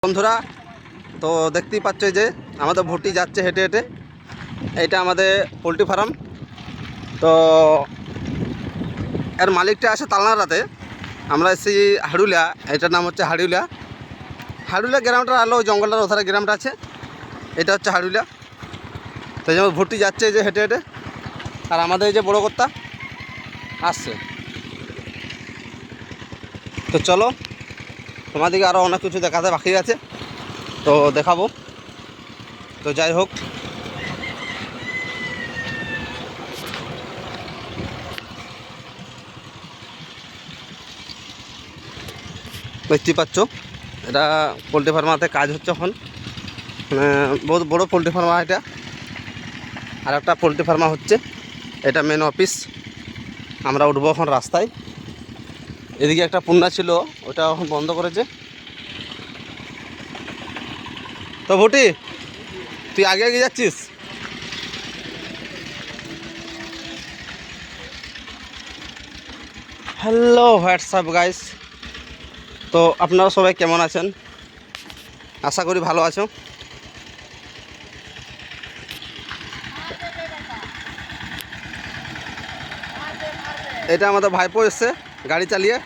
বন্ধুরা, তো দেখতেই পাচ্ছ যে আমাদের ভুটি যাচ্ছে হেঁটে হেঁটে। এইটা আমাদের পোলট্রি ফার্ম। তো এর মালিকটা আছে তালনারাতে। আমরা এসেছি হাড়ুলিয়া, এটার নাম হচ্ছে হাড়ুলিয়া। হাড়ুলিয়া গ্রামটা আলো জঙ্গলটার ওধারে গ্রামটা আছে, এটা হচ্ছে হাড়ুলিয়া। তো যেমন ভুটি যাচ্ছে যে হেঁটে হেঁটে, আর আমাদের এই যে বড় কর্তা আসছে। তো চলো, তোমাদেরকে আরও অনেক কিছু দেখাতে বাকি আছে, তো দেখাবো। তো যাই হোক, দেখতেই পাচ্ছ এটা পোলট্রি ফার্মাতে কাজ হচ্ছে এখন। বহুত বড় পোলট্রি ফার্মা এটা। আর একটা পোলট্রি ফার্মা হচ্ছে, এটা মেন অফিস। আমরা উঠবো এখন রাস্তায়। এদিকে একটা পুন্না ছিল, ওটা এখন বন্ধ করেছে। তো ভুটি, তুই আগে আগে যাচ্ছিস। হ্যালো হোয়াটসঅ্যাপ গাইস, তো আপনারা সবাই কেমন আছেন? আশা করি ভালো আছো। এটা আমাদের ভাইপো এসছে গাড়ি চালিয়ে।